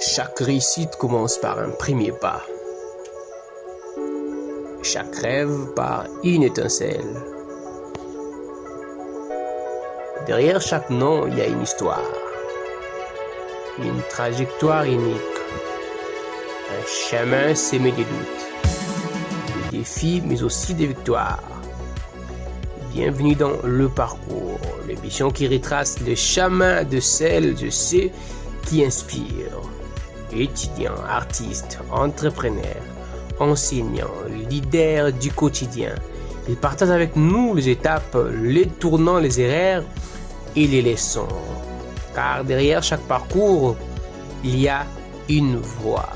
Chaque réussite commence par un premier pas. Chaque rêve par une étincelle. Derrière chaque nom, il y a une histoire. Une trajectoire unique. Un chemin semé de doutes. Des défis, mais aussi des victoires. Bienvenue dans Le Parcours, l'émission qui retrace le chemin de celles et ceux qui inspirent. Étudiants, artistes, entrepreneurs, enseignants, leaders du quotidien. Ils partagent avec nous les étapes, les tournants, les erreurs et les leçons. Car derrière chaque parcours, il y a une voix.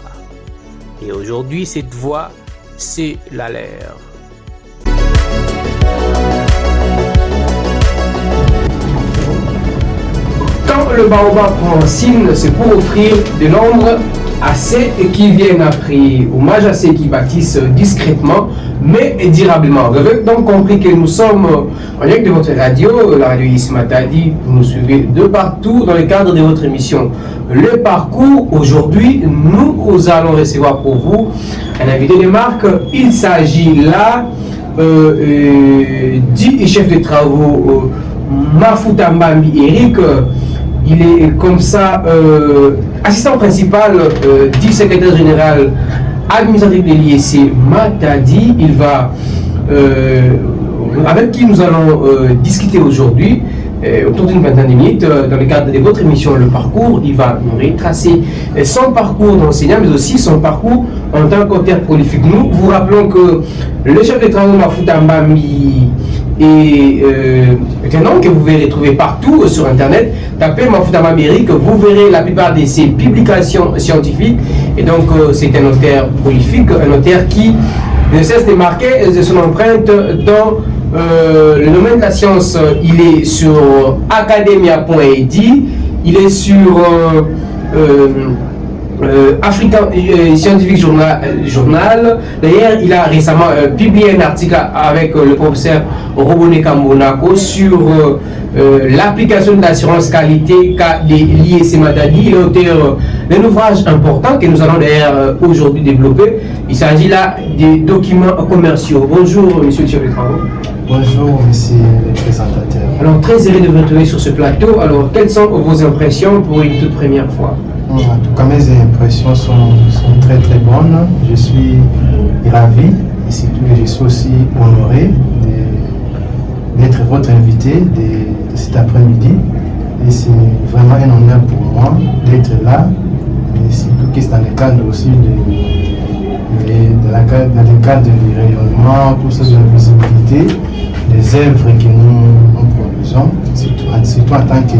Et aujourd'hui, cette voix, c'est la leur. Quand le baobab prend racine, c'est pour offrir de l'ombre à ceux qui viennent après, hommage à ceux qui bâtissent discrètement mais durablement. Vous avez donc compris que nous sommes en direct de votre radio, la radio Ici Matadi. Vous nous suivez de partout dans le cadre de votre émission Le Parcours. Aujourd'hui, nous allons recevoir pour vous un invité de marque. Il s'agit là du chef de travaux Mafuta Mbambi Eric. Il est comme ça assistant principal du secrétaire général administratif de l'IEC Matadi. Il va, avec qui nous allons discuter aujourd'hui autour d'une vingtaine de minutes dans le cadre de votre émission Le Parcours. Il va nous retracer son parcours d'enseignant, mais aussi son parcours en tant qu'auteur prolifique. Nous vous rappelons que le chef de travaux Mafuta Mbambi est un nom que vous verrez trouver partout sur internet. Tapez Mafuta Mbambi Eric, vous verrez la plupart de ses publications scientifiques. Et donc c'est un auteur prolifique, un auteur qui ne cesse de marquer de son empreinte dans le domaine de la science. Il est sur academia.ed, il est sur African Scientific Journal. D'ailleurs, il a récemment publié un article avec le professeur Robone Kambonako sur l'application de l'assurance qualité de l'IEC Matadi. Il est auteur d'un ouvrage important que nous allons d'ailleurs aujourd'hui développer. Il s'agit là des documents commerciaux. Bonjour, monsieur le chef de travaux. Bonjour, monsieur le présentateur. Alors, très heureux de vous retrouver sur ce plateau. Alors, quelles sont vos impressions pour une toute première fois? En tout cas, mes impressions sont très très bonnes. Je suis ravi et surtout je suis aussi honoré d'être votre invité de cet après-midi. Et c'est vraiment un honneur pour moi d'être là. Et surtout que c'est dans le cadre aussi dans le cadre du rayonnement, pour ces visibilité, des œuvres que nous produisons, surtout en tant que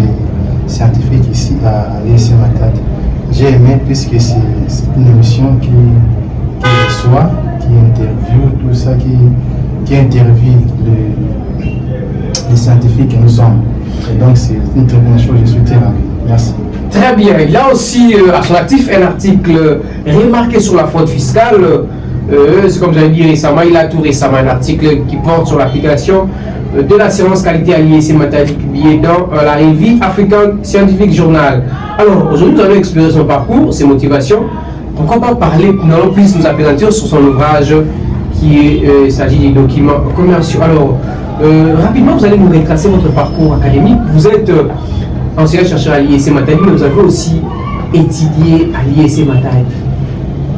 scientifique ici à l'IEC Matadi. J'ai aimé puisque c'est une émission qui reçoit, qui interviewe tout ça, qui interviewe les scientifiques que nous sommes. Et donc c'est une très bonne chose, je suis très ravi. Merci. Très bien. Il a aussi à son actif un article remarqué sur la fraude fiscale. C'est comme j'avais dit récemment, il a tout récemment un article qui porte sur l'application de l'assurance qualité à l'IEC Matadi, publié dans la revue African Scientific Journal. Alors, aujourd'hui, nous allons explorer son parcours, ses motivations. Pourquoi pas parler, nous allons plus nous appesantir sur son ouvrage il s'agit des documents commerciaux. Alors, rapidement, vous allez nous retracer votre parcours académique. Vous êtes enseignant-chercheur à l'IEC Matadi, mais vous avez aussi étudié à l'IEC Matadi.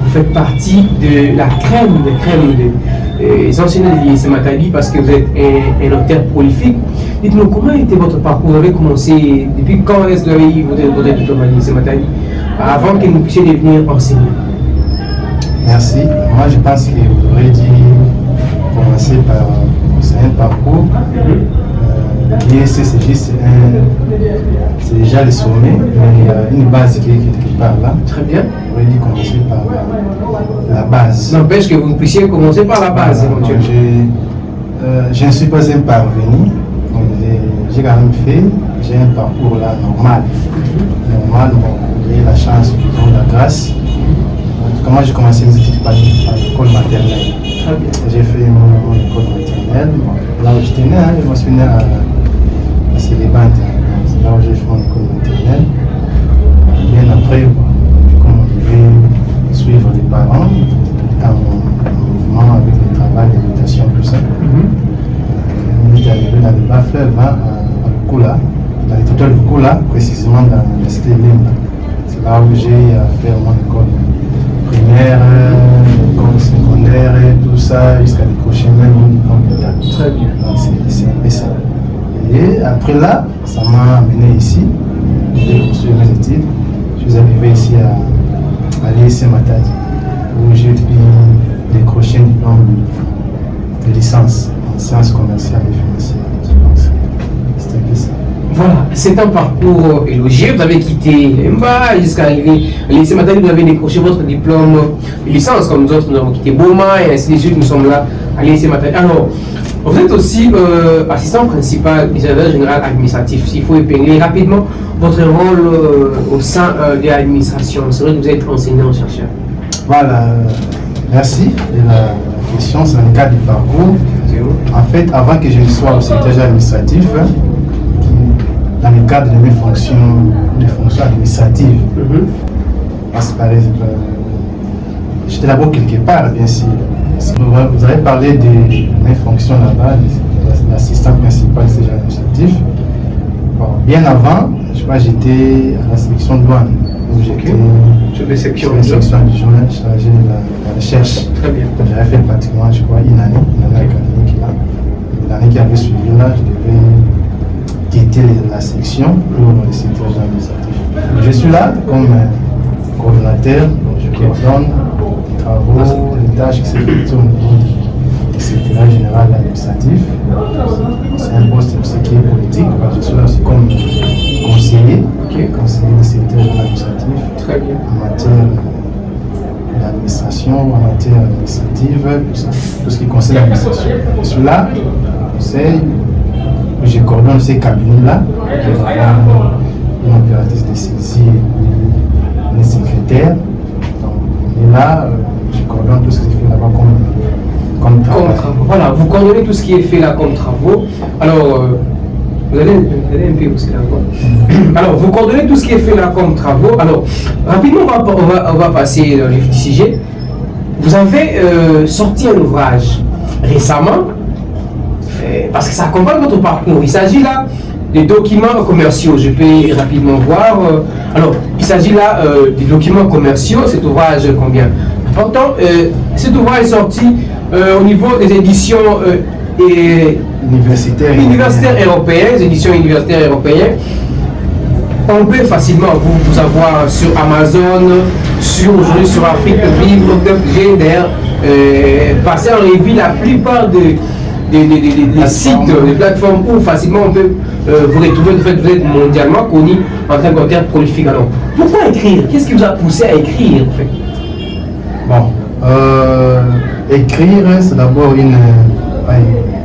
Vous faites partie de la crème des enseignants de l'IEC Matadi parce que vous êtes un auteur prolifique. Dites-nous, comment était votre parcours? Vous avez commencé, depuis quand est-ce que vous avez eu votre diplôme à l'IEC Matadi avant que vous puissiez devenir enseignant? Merci. Moi, je pense que vous aurez dû commencer par un parcours. L'IEC, c'est juste c'est déjà le sommet, mais il y a une base qui est quelque part là. Très bien. Vous aurez dû commencer par la base. N'empêche que vous puissiez commencer par la base éventuellement. Je ne suis pas un parvenu. J'ai quand même fait, j'ai un parcours là normal. Normal, bon, j'ai la chance, disons, la grâce. Comment j'ai commencé mes études par l'école maternelle. Très bien. J'ai fait mon école maternelle. Là où j'étais né, je me suis né à Célébante. C'est là où j'ai fait mon école maternelle. Bien après, j'ai commencé plusieurs locaux là, précisément dans l'université Limba. C'est là où j'ai fait mon école primaire, école secondaire, et tout ça, jusqu'à décrocher même une école d'État. Très bien. Donc c'est un peu ça. Et après là, ça m'a amené ici, j'ai poursuivi mes études. Je suis arrivé ici à l'IEC Matadi, où j'ai pu décrocher un diplôme de licence en sciences commerciales et financières. C'était un peu ça. Voilà, c'est un parcours élogieux. Vous avez quitté Mba jusqu'à arriver à l'IEC Matadi, vous avez décroché votre diplôme de licence, comme nous autres, nous avons quitté Boma et ainsi de suite, nous sommes là à l'IEC Matadi. Alors, vous êtes aussi assistant principal du secrétaire général administratif. S'il faut épingler rapidement votre rôle au sein de l'administration. C'est vrai que vous êtes enseignant-chercheur. Voilà, merci. Et la question, c'est dans le cadre du parcours. En fait, avant que je ne sois au secrétaire administratif, dans le cadre de mes fonctions administratives, parce que par exemple, j'étais d'abord quelque part, bien sûr. Vous avez parlé de mes fonctions là-bas, l'assistant principal du secrétaire administratif. Bon, bien avant, je crois que j'étais à la section de douane. Sur les sections de douane, chargé de la recherche. Très bien. J'avais fait pratiquement, je crois, une année académique là. L'année qui avait suivi là, je devais quitter la section pour le secteur administratif. Je suis là comme coordonnateur, donc je coordonne les travaux, les tâches qui s'effectuent au niveau du secrétariat général administratif. C'est un poste qui est politique, parce que je suis là aussi comme conseiller, conseiller du secteur administratif. Très bien. En matière d'administration, en matière administrative, tout ce qui concerne l'administration. Je suis là, conseil, je coordonne ces cabinets-là, une opératrice de saisie, une secrétaire. Et là, je coordonne tout ce qui est fait là-bas comme travail. Voilà, vous coordonnez tout ce qui est fait là comme travaux. Alors, vous allez un peu aussi là. Alors, vous coordonnez tout ce qui est fait là comme travaux. Alors, rapidement, on va passer dans le vif du sujet. Vous avez sorti un ouvrage récemment, parce que ça accompagne votre parcours. Il s'agit là des documents commerciaux. Je peux rapidement voir. Alors, il s'agit là des documents commerciaux. Cet ouvrage, combien important. Cet ouvrage est sorti au niveau des éditions universitaires européennes, éditions universitaires européennes. On peut facilement vous avoir sur Amazon, aujourd'hui sur Afrique Vivre, GDR, passer en revue la plupart des sites, des plateformes où facilement on peut vous retrouver. En fait, vous êtes mondialement connu en tant qu'auteur prolifique. Alors, pourquoi écrire? Qu'est-ce qui vous a poussé à écrire en fait? Bon, écrire, c'est d'abord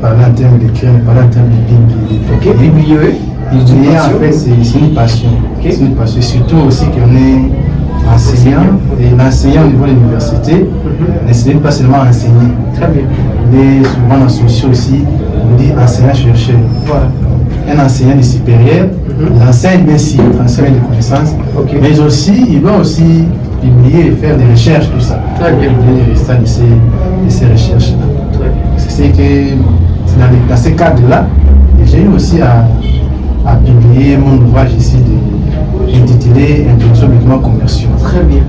parler en termes d'écrire, parler en termes de Biblier. Publier, en fait, c'est une passion. C'est une passion, surtout aussi qu'on est enseignant, et l'enseignant au niveau de l'université, n'essaie pas seulement à enseigner. Très bien. Mais souvent, dans ce sociaux aussi, on dit enseignant-chercheur. Voilà. Un enseignant du supérieur, il enseigne bien sûr, il transmet des connaissances, mais aussi, il doit aussi publier et faire des recherches, tout ça. Très bien. Publier les résultats de ces recherches-là. C'est que dans ce cadre-là, j'ai eu aussi à publier mon ouvrage ici intitulé Introduction aux documents commerciaux. Très bien.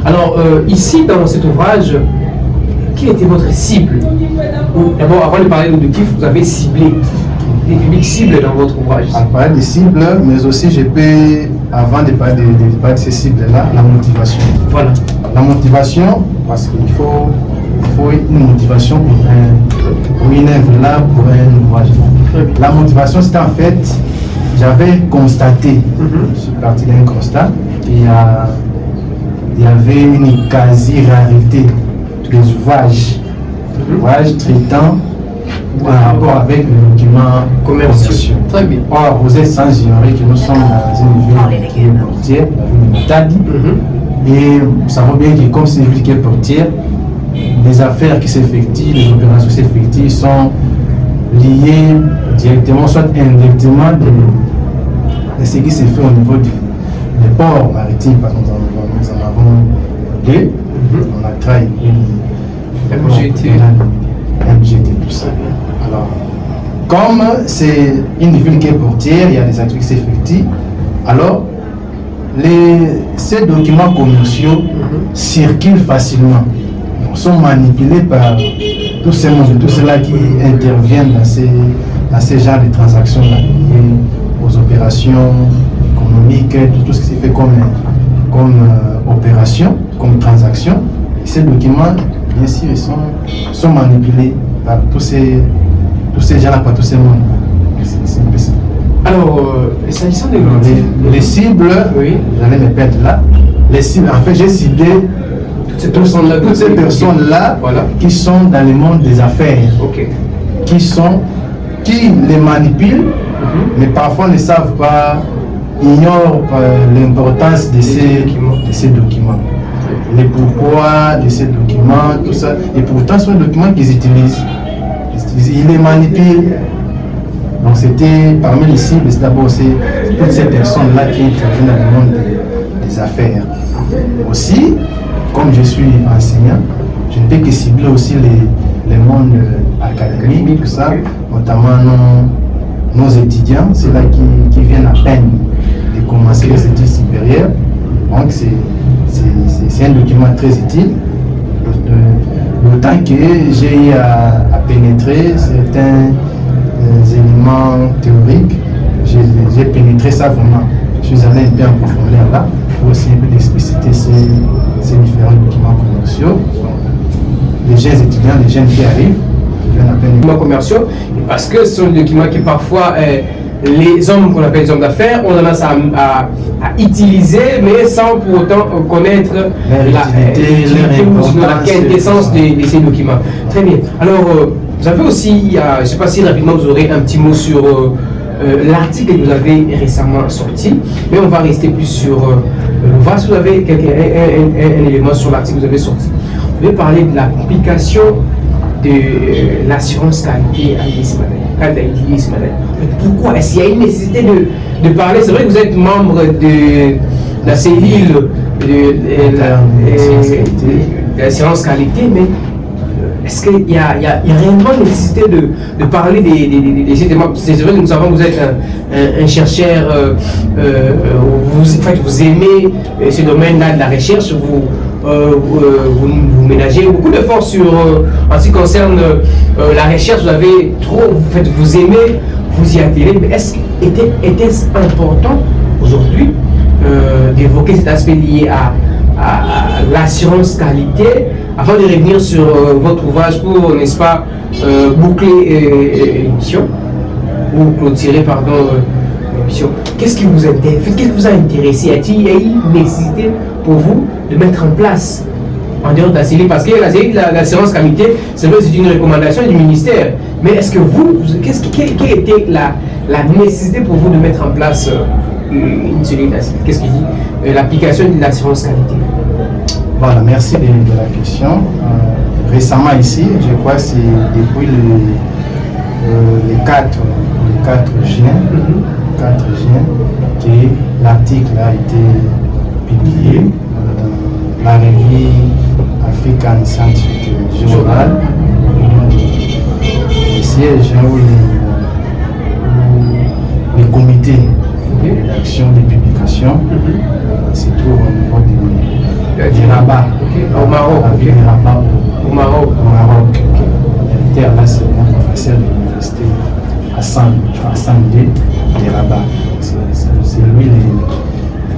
Alors, ici, dans cet ouvrage, quelle était votre cible? D'abord, avant de parler d'objectifs, vous avez ciblé des publics cibles dans votre ouvrage. On parle des cibles, mais aussi je peux, avant de parler de ces cibles-là, la motivation. Voilà. La motivation, parce qu'il faut une motivation pour une œuvre là, pour un ouvrage. La motivation, c'était en fait, j'avais constaté, je suis parti d'un constat, qu'il y avait une quasi-rarité des ouvrages traitant en rapport avec les documents commerciaux. Très bien. Or, vous êtes sans ignorer que nous sommes dans une ville qui est portière, la ville de Matadi, et nous savons bien que comme c'est une ville qui est portière, les affaires qui s'effectuent, les opérations qui s'effectuent sont liées directement, soit indirectement de ce qui se fait au niveau des ports maritimes, parce que nous en avons deux. On a travaillé MGT, tout ça. Alors, comme c'est une ville qui est portière, il y a des activités qui s'effectuent, alors ces documents commerciaux circulent facilement, sont manipulés par tous ces mondes, tous ceux-là qui interviennent dans ces genres de transactions-là, aux opérations économiques, tout ce qui s'est fait comme opération, comme transaction. Ces documents, bien sûr, ils sont manipulés par tous ces gens-là, par tous ces mondes. C'est un peu ça. Alors, s'agissant des les cibles, oui. J'allais me perdre là. Les cibles, en fait, j'ai ciblé toutes ces personnes-là voilà. Qui sont dans le monde des affaires, qui les manipulent, mais parfois ne savent pas, ignorent l'importance de ces documents, les pourquoi de ces documents, tout ça. Et pourtant, ce sont des documents qu'ils utilisent. Ils les manipulent. Donc c'était parmi les cibles, c'est d'abord toutes ces personnes-là qui interviennent dans le monde des affaires. Aussi, comme je suis enseignant, je ne peux que cibler aussi les mondes académiques, tout ça, notamment nos étudiants, ceux-là qui viennent à peine de commencer les études supérieures. Donc c'est un document très utile, d'autant que j'ai eu à pénétrer certains éléments théoriques. J'ai pénétré ça vraiment. Je suis allé un peu en profondeur là pour essayer d'expliciter ces différents documents commerciaux. Les jeunes étudiants, les jeunes qui arrivent, documents commerciaux, parce que ce sont des documents qui parfois les hommes qu'on appelle les hommes d'affaires ont tendance à utiliser, mais sans pour autant connaître la quintessence de ces documents. Très bien. Alors, vous avez aussi, je ne sais pas si rapidement vous aurez un petit mot sur l'article que vous avez récemment sorti, mais on va rester plus sur l'ouvrage. Vous avez un élément sur l'article que vous avez sorti. Vous avez parler de l'application de l'assurance qualité à l'IDIS. Pourquoi? Est-ce qu'il y a une nécessité de parler? C'est vrai que vous êtes membre de la cellule de l'assurance qualité, mais est-ce qu'il y a réellement une nécessité de parler des éléments? C'est vrai que nous savons que vous êtes un chercheur, vous aimez ce domaine-là de la recherche, vous ménagez beaucoup d'efforts en ce qui concerne la recherche, vous aimez vous y attirer, mais était-ce important aujourd'hui d'évoquer cet aspect lié à l'assurance qualité, afin de revenir sur votre ouvrage pour, n'est-ce pas, boucler l'émission, ou clôturer, pardon, l'émission. Qu'est-ce qui vous intéresse? Qu'est-ce qui vous a intéressé? Y a-t-il une nécessité pour vous de mettre en place, en dehors de la cellule, parce que la cellule de l'assurance qualité, c'est vrai, c'est une recommandation du ministère, mais est-ce que quelle était la nécessité pour vous de mettre en place une cellule d'assurance? Qu'est-ce qu'il dit? L'application de l'assurance qualité. Voilà, merci de la question. Récemment ici, je crois que c'est depuis le 4 juin, que l'article a été publié dans la revue African Scientific Journal. Le siège où les comités d'action de publication se trouvent au niveau du Rabat, au Maroc. La ville de Rabat, au Maroc. Le directeur là, c'est un professeur de l'université Hassan D de Rabat. C'est lui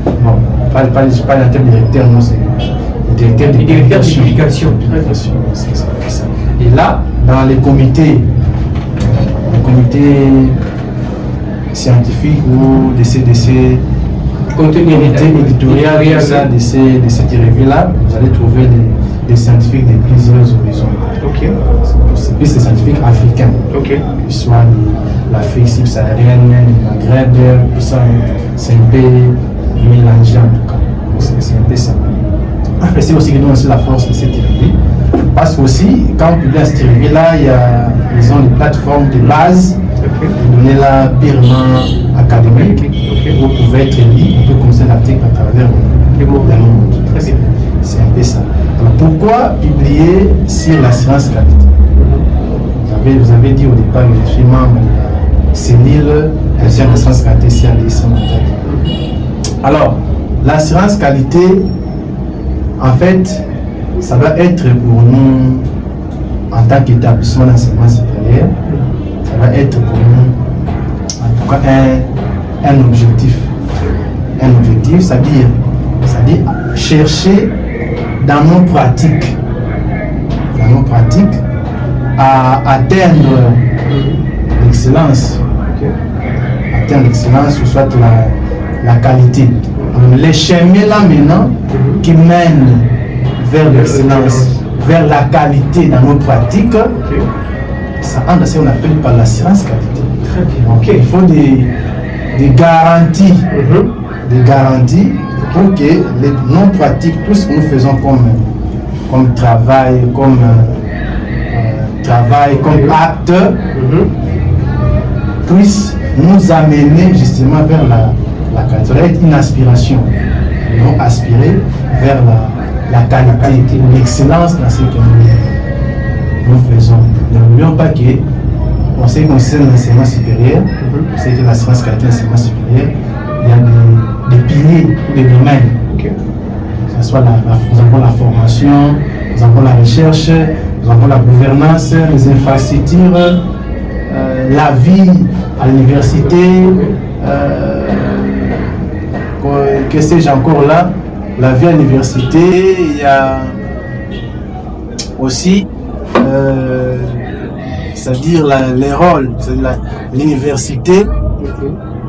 bon, pas le directeur, non, c'est le directeur de publication. Et là, dans les comités scientifiques ou des CDC, comité éditorial de cette revue-là, vous allez trouver des scientifiques de plusieurs horizons. C'est plus des scientifiques africains, soit l'Afrique subsaharienne, le Maghreb, tout ça, c'est un peu mélangé en tout cas. C'est un peu ça. C'est aussi que nous aussi la force de cette revue. Parce que aussi, quand on publie cette revue-là, ils ont une plateforme de base, donnée là purement académique. Vous pouvez être libre, on peut commencer l'article à travers le monde. Très bien. C'est un peu ça. Alors pourquoi publier sur l'assurance qualité? Vous vous avez dit au départ que je suis membre de la cellule d'assurance qualité ici à l'ISM Matadi. Alors, l'assurance qualité, en fait, ça va être pour nous, en tant qu'établissement d'enseignement supérieur, ça va être pour nous, en tout cas, un objectif. Un objectif, c'est-à-dire chercher dans nos pratiques, à atteindre l'excellence. Atteindre l'excellence, ou soit la qualité. Les chemins là maintenant qui mènent vers l'excellence, vers la qualité dans nos pratiques, ça entre à ce qu'on appelle par l'assurance qualité. Donc, il faut des garanties, pour que nos pratiques, tout ce que nous faisons comme travail, comme acte, puisse nous amener justement vers la qualité. Ça doit être une aspiration. Nous devons aspirer vers la qualité, l'excellence dans ce que nous faisons. N'oublions pas que, on sait qu'on sait l'enseignement supérieur, on sait que l'assurance qualité l'enseignement supérieur, il y a des piliers, des domaines. Que ce soit nous avons la formation, nous avons la recherche, nous avons la gouvernance, les infrastructures, la vie à l'université, que sais-je encore là, la vie à l'université. Il y a aussi, c'est-à-dire les rôles, c'est-à-dire l'université.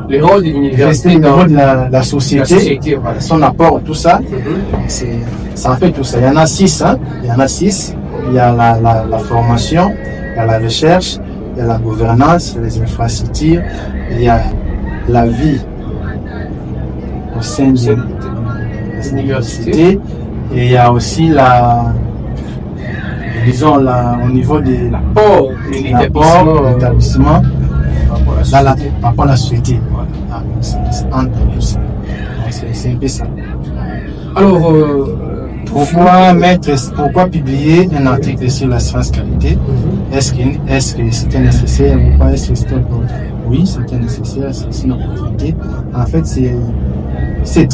Les rôles de l'université dans la société, voilà. Son apport, tout ça, ça en fait tout ça. Il y en a 6, hein? Il y en a 6. Il y a la formation, il y a la recherche, il y a la gouvernance, il y a les infrastructures, il y a la vie au sein de l'université, et il y a aussi disons au niveau de l'apport de l'établissement par rapport à la société. C'est un peu ça. Alors, pourquoi publier un article sur l'assurance qualité? Est-ce que c'était nécessaire ou pas? Est-ce que c'était oui, c'était nécessaire, c'est une opportunité. En fait, c'est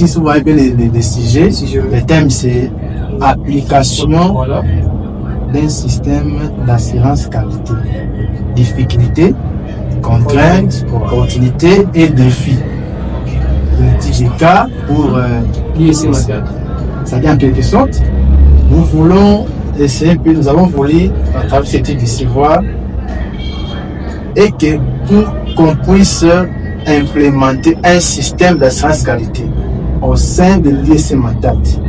souvent les sujets. Le thème, c'est application d'un système d'assurance qualité. Difficultés, contraintes, opportunités et défis. Le cas pour c'est-à-dire en quelque sorte, nous voulons essayer, puis nous avons voulu, à travers cette étude ici, voir et que pour qu'on puisse implémenter un système d'assurance qualité au sein de l'ISM Matadi.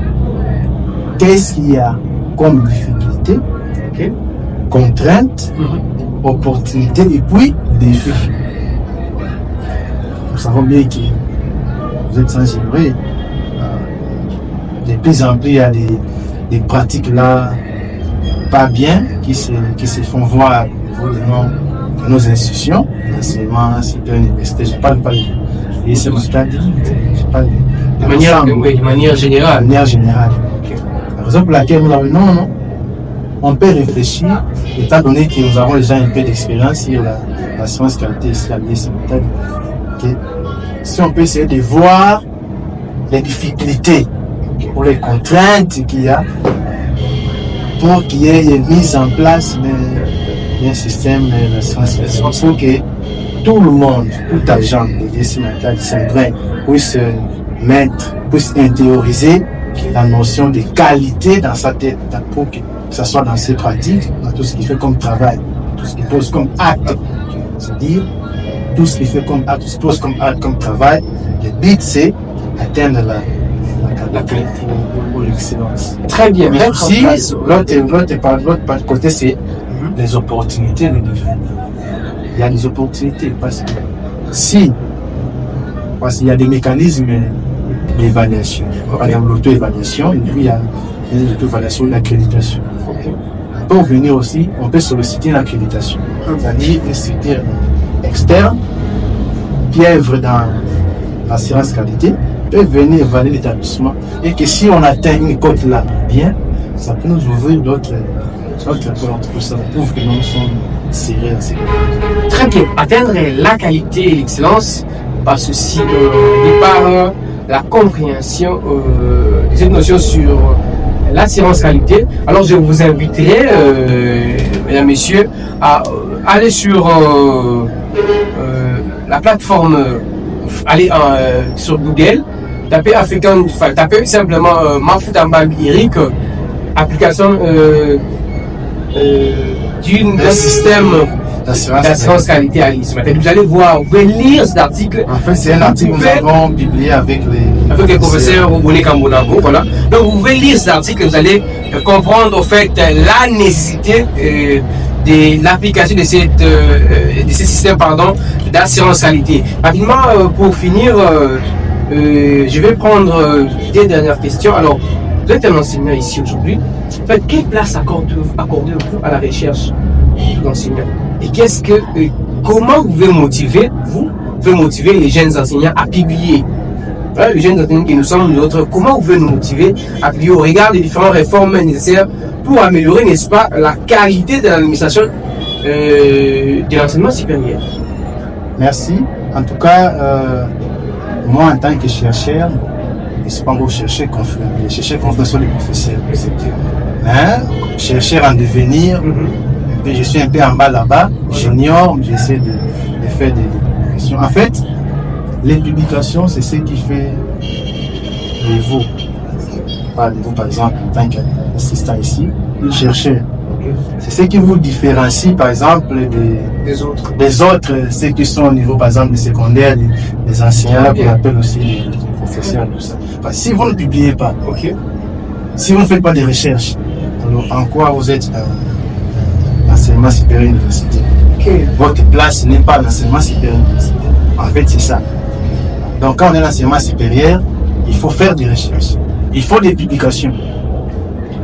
Qu'est-ce qu'il y a comme difficulté, contraintes, opportunités et puis défis. Nous savons bien que vous êtes sans ignorer. De plus en plus, il y a des pratiques là pas bien qui se font voir au niveau de nos institutions, l'enseignement supérieur universitaire. Je ne parle pas de l'ISM Matadi, je parle de manière générale. De manière générale. La raison pour laquelle nous avons on peut réfléchir, étant donné que nous avons déjà un peu d'expérience sur la science qualité ici à l'ISM Matadi. Si on peut essayer de voir les difficultés pour les contraintes qu'il y a pour qu'il y ait une mise en place d'un système de science pour que tout le monde, tout agent de l'ISM Matadi puisse intérioriser la notion de qualité dans sa tête pour que ce soit dans ses pratiques, dans tout ce qu'il fait comme travail, tout ce qu'il pose comme acte. C'est-à-dire, tout ce qu'il fait comme acte, tout ce qu'il pose comme acte, comme travail, le but c'est atteindre la qualité ou l'excellence. Très bien, merci. L'autre côté, c'est les opportunités de défi. Il y a des opportunités parce qu'il y a des mécanismes d'évaluation. Par exemple, l'auto-évaluation, et puis il y a l'auto-évaluation et l'accréditation. On peut venir aussi, on peut solliciter l'accréditation. C'est-à-dire une structure externe qui œuvre dans l'assurance qualité peut venir évaluer l'établissement et que si on atteint une cote là bien, ça peut nous ouvrir d'autres Pour ça prouve que nous sommes sérieux à ces choses. Très bien. Atteindre la qualité et l'excellence passe aussi par la compréhension des notions sur l'assurance qualité. Alors je vous inviterai, mesdames, messieurs, à aller sur la plateforme, aller sur Google, tapez tapez simplement Mafutamba Eric, application d'un système d'assurance qualité à l'IS. Vous allez voir, vous pouvez lire cet article. En fait, c'est un article que nous avons publié avec les professeurs Oubouné Kambonabo. Voilà. Donc, vous pouvez lire cet article et vous allez comprendre au fait la nécessité de l'application de ces systèmes d'assurance qualité. Rapidement, pour finir, je vais prendre des dernières questions. Alors, vous êtes un enseignant ici aujourd'hui. En fait, quelle place accordez-vous à la recherche d'enseignants? Et comment vous pouvez motiver les jeunes enseignants à publier? Voilà, les jeunes enseignants qui nous sommes d'autres, comment vous pouvez nous motiver à publier au regard des différentes réformes nécessaires pour améliorer, n'est-ce pas, la qualité de l'administration de l'enseignement supérieur? Merci. En tout cas, moi en tant que chercheur, je ne suis pas encore chercheur confirmé. Les chercheurs confirmés sont les professeurs. Mais chercheur en devenir, je suis un peu en bas là-bas, j'ignore, j'essaie de faire des publications. En fait, les publications, c'est ce qui fait de vous, par exemple, en tant qu'assistant ici, chercheur. C'est ce qui vous différencie, par exemple, des autres, ceux qui sont au niveau, par exemple, du secondaire, des enseignants, qu'on appelle aussi les professeurs, tout ça. Parce que si vous ne publiez pas, si vous ne faites pas de recherches, alors en quoi vous êtes l'enseignement supérieur université? Votre place n'est pas l'enseignement supérieur université. En fait, c'est ça. Donc, quand on est l'enseignement supérieur, il faut faire des recherches. Il faut des publications.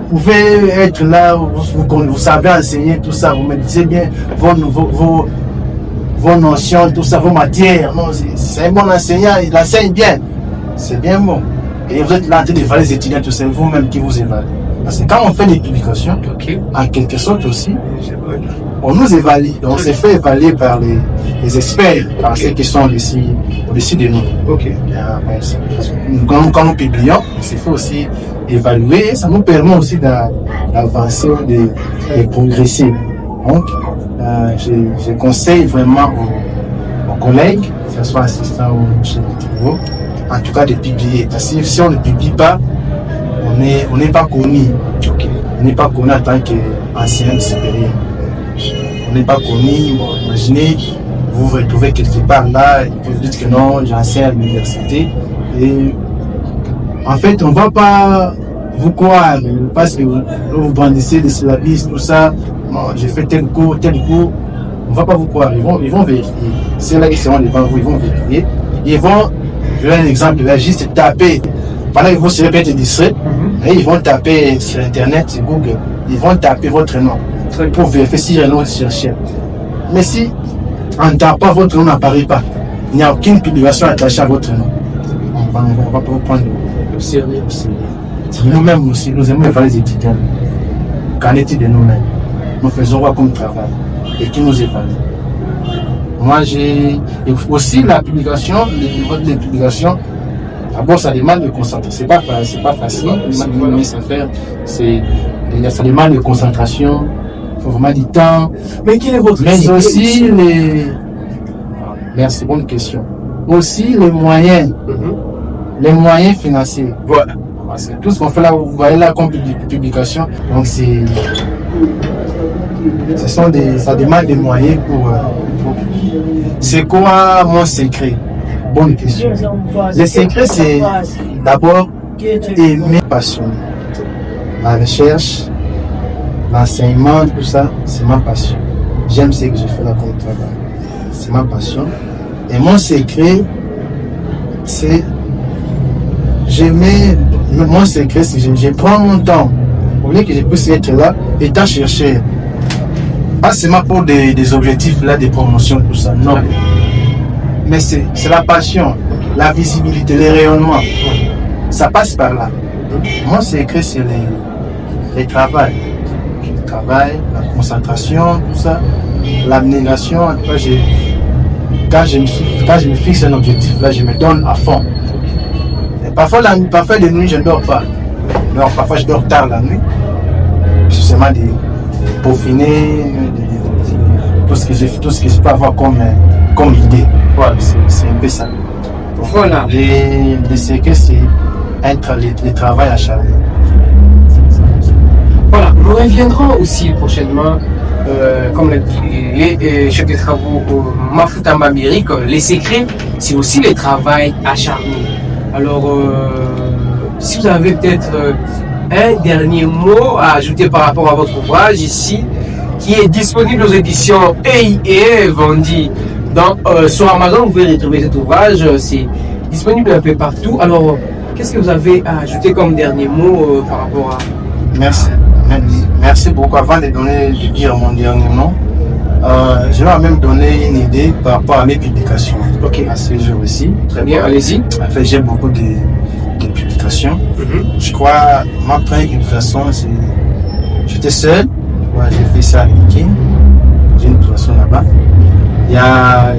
Vous pouvez être là, vous savez enseigner tout ça, vous maîtrisez bien vos notions, tout ça, vos matières. Non, c'est un bon enseignant, il enseigne bien. C'est bien bon. Et vous êtes là en train d'évaluer les étudiants, tout c'est vous-même qui vous évaluez. Parce que quand on fait des publications, en quelque sorte aussi, on nous évalue. Donc on s'est fait évaluer par les experts, par ceux qui sont au-dessus de nous. Quand nous publions, on s'est fait aussi évaluer. Ça nous permet aussi d'avancer, de progresser. Donc, je conseille vraiment aux collègues, que ce soit assistants ou chefs de niveau, en tout cas de publier. Parce que si on ne publie pas, on n'est pas connu. On n'est pas connu en tant qu'enseignant supérieur. On n'est pas connu. Bon, imaginez, vous vous retrouvez quelque part là, et vous dites que non, j'enseigne à l'université. Et en fait, on ne va pas vous croire parce que vous brandissez des syllabes, tout ça. Bon, j'ai fait tel cours. On ne va pas vous croire. Ils vont vérifier. C'est là qu'ils seront devant vous, ils vont vérifier. Ils vont, je vais un exemple, là, juste taper. Pendant que vous serez peut-être distrait, et ils vont taper sur Internet, sur Google, ils vont taper votre nom pour vérifier si le nom est cherché. Mais si en tapant votre nom n'apparaît pas, il n'y a aucune publication attachée à votre nom, on ne va pas vous prendre au sérieux. Nous-mêmes aussi, nous aimons évaluer les étudiants. Qu'en est-il de nous-mêmes? Nous faisons quoi comme travail et qui nous évalue? Moi, j'ai aussi la publication, le niveau de publication. D'abord, ça demande de concentration. C'est pas facile, mais ça demande de concentration. Il faut vraiment du temps. Mais quel est votre Mais aussi Merci, bonne question. Aussi les moyens. Les moyens financiers. Voilà. Parce que tout ce qu'on fait là, vous voyez là comme publication. Donc ça demande des moyens pour c'est quoi mon secret? Bonne question. Le secret, c'est d'abord aimer, passionner. La recherche, l'enseignement, tout ça, c'est ma passion. J'aime ce que je fais là comme travail. C'est ma passion. Et mon secret, c'est mon secret, c'est je prends mon temps. Pour que je puisse être là, étant chercheur. Pas seulement pour des objectifs là, des promotions, tout ça. Non. Mais c'est la passion, la visibilité, le rayonnement. Ça passe par là. Mon secret, c'est le travail. travail, la concentration, tout ça, l'abnégation. En tout cas, quand je me fixe un objectif, là, je me donne à fond. Et parfois de nuit, je ne dors pas. Alors, parfois, je dors tard la nuit. Justement, de peaufiner tout ce que je peux avoir comme idée. Voilà, c'est un peu ça. Voilà. Le secret, c'est le travail acharné. Voilà, nous reviendrons aussi prochainement, comme l'a dit les chefs de travaux Mafutamba Birik, les secrets, c'est aussi le travail acharné. Alors, si vous avez peut-être un dernier mot à ajouter par rapport à votre ouvrage ici, qui est disponible aux éditions EIE Vendi. Sur Amazon, vous pouvez retrouver cet ouvrage, c'est disponible un peu partout. Alors, qu'est-ce que vous avez à ajouter comme dernier mot par rapport à... Merci beaucoup. Avant de dire mon dernier mot, je vais même donner une idée par rapport à mes publications. Ok. À ce jour aussi. Très bien, allez-y. En fait, j'ai beaucoup de publications. Je crois, ma première publication, j'étais seul. Ouais, j'ai fait ça à LinkedIn. J'ai une publication là-bas. Il y a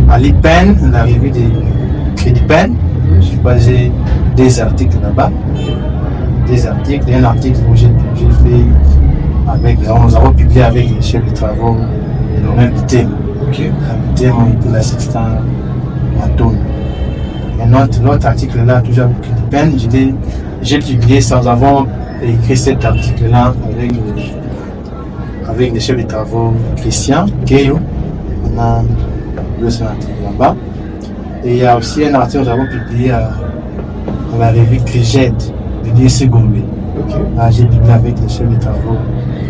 à l'IPEN, la revue de Crédit Pen. J'ai basé des articles là-bas. Un article où j'ai fait avec, nous avons publié avec les chefs de travaux et leur invité. L'invité m'a été l'assistant Antoine. Et notre article là, toujours avec Crédit Pen, j'ai publié sans avoir écrit cet article là avec les chefs de travaux Christian, Keyo. On a le son article là-bas. Et il y a aussi un article que nous avons publié dans la revue Criged de D.C. Gombe. Là, j'ai publié avec les chefs de travaux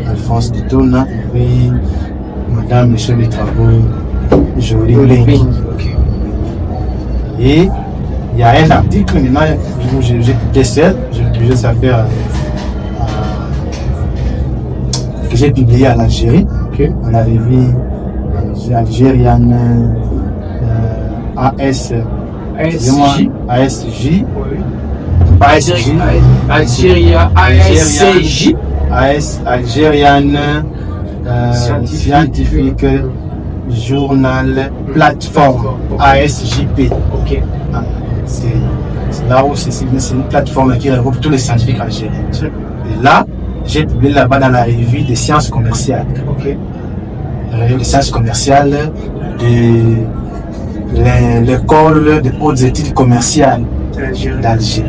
Alphonse Ditona et puis Madame le chef de travaux Jolie Lenki. Et il y a un article maintenant où j'ai publié seul, ça fait que j'ai publié en Algérie, on la revue algérienne ASJ. Algérienne scientifique journal plateforme ASJP. C'est là où c'est une plateforme qui regroupe tous les scientifiques algériens. Et là, j'ai publié là-bas dans la revue des sciences commerciales. La revue des sciences commerciales de l'école de hautes études commerciales d'Alger.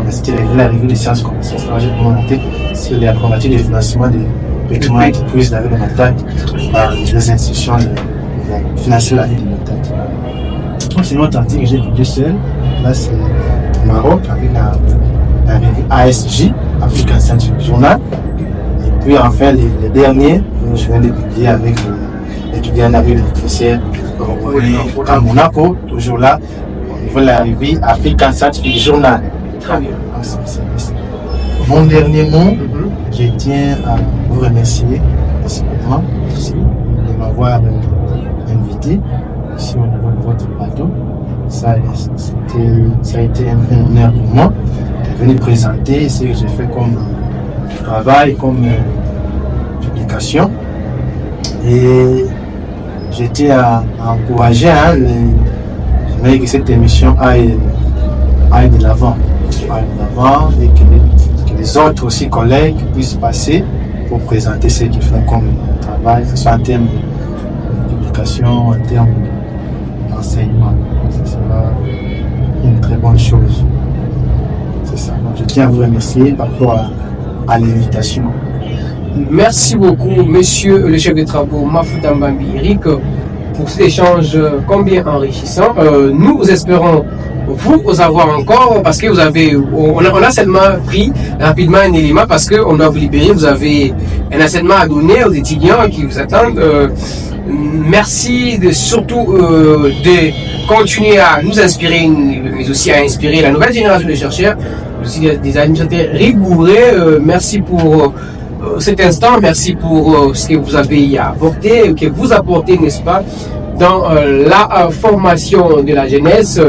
C'était la revue des sciences commerciales. J'ai commenté sur les problématiques de financement des vêtements entreprises de la montagne par les institutions financières de la ville de montagne. C'est notre article que j'ai publié seul. Là, c'est Maroc avec la revue ASJ, African Scientific Journal. Et puis, enfin, les derniers, je viens de publier avec l'étudiant avec le professeur à Monaco, toujours là, au niveau de la revue African Scientific Journal. Très bien. Mon dernier mot, je tiens à vous remercier spécialement de m'avoir invité ici au niveau de votre plateau. Ça a été un honneur pour moi de venir présenter ce que j'ai fait comme travail, comme publication. Et j'étais à encourager que cette émission aille de l'avant. Et que les autres aussi collègues puissent passer pour présenter ce qu'ils font comme travail, que ce soit en termes de publication, en termes d'enseignement. Ce sera une très bonne chose. C'est ça. Donc, je tiens à vous remercier par rapport à l'invitation. Merci beaucoup, monsieur le chef de travaux Mafutamba Birik, pour cet échange combien enrichissant. Nous espérons vous avoir encore, parce que on a seulement pris rapidement un élément parce qu'on doit vous libérer. Vous avez un enseignement à donner aux étudiants qui vous attendent. Merci surtout de continuer à nous inspirer, mais aussi à inspirer la nouvelle génération de chercheurs, aussi des administrateurs rigoureux. Merci pour cet instant, merci pour ce que vous avez apporté, que vous apportez, n'est-ce pas, dans la formation de la jeunesse.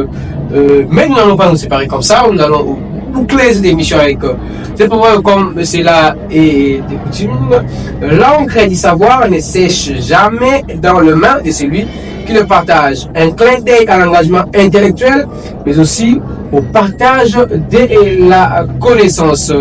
Mais nous n'allons pas nous séparer comme ça, nous allons boucler cette émission avec cette parole comme cela est de coutume. L'encre du savoir ne sèche jamais dans le main de celui qui le partage. Un clin d'œil à l'engagement intellectuel, mais aussi au partage de la connaissance.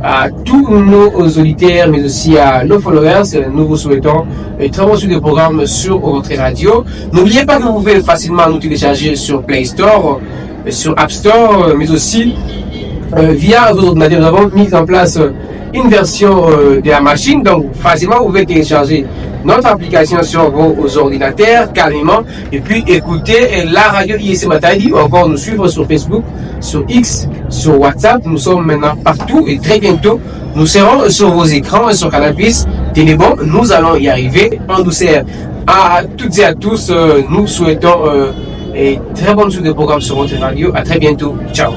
À tous nos auditeurs, mais aussi à nos followers, nous vous souhaitons un très bon suite de programme sur votre radio. N'oubliez pas que vous pouvez facilement nous télécharger sur Play Store, sur App Store, mais aussi via vos ordinateurs. Nous avons mis en place une version de la machine, donc facilement vous pouvez télécharger notre application sur vos ordinateurs carrément et puis écouter la radio IEC Matadi ou encore nous suivre sur Facebook, sur X, sur WhatsApp. Nous sommes maintenant partout et très bientôt nous serons sur vos écrans, sur Canal+, Tenez bon, nous allons y arriver en douceur. À toutes et à tous, nous souhaitons et très bonne suite de programme sur votre radio. À très bientôt. Ciao.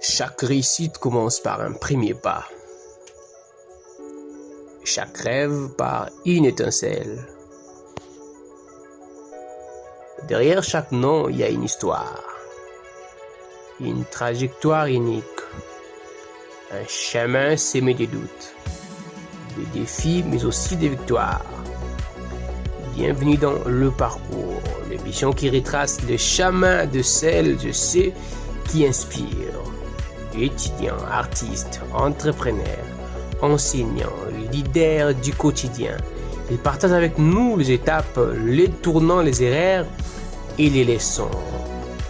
Chaque réussite commence par un premier pas. Chaque rêve par une étincelle. Derrière chaque nom, il y a une histoire. Une trajectoire unique. Un chemin semé de doutes. Des défis, mais aussi des victoires. Bienvenue dans Le Parcours, l'émission qui retrace le chemin de celles, je sais, qui inspirent. Étudiants, artistes, entrepreneurs, enseignants, leaders du quotidien. Ils partagent avec nous les étapes, les tournants, les erreurs et les leçons.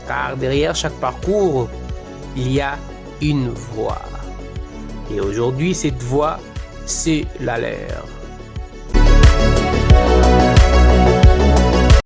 Car derrière chaque parcours, il y a une voix. Et aujourd'hui, cette voix, c'est la leur.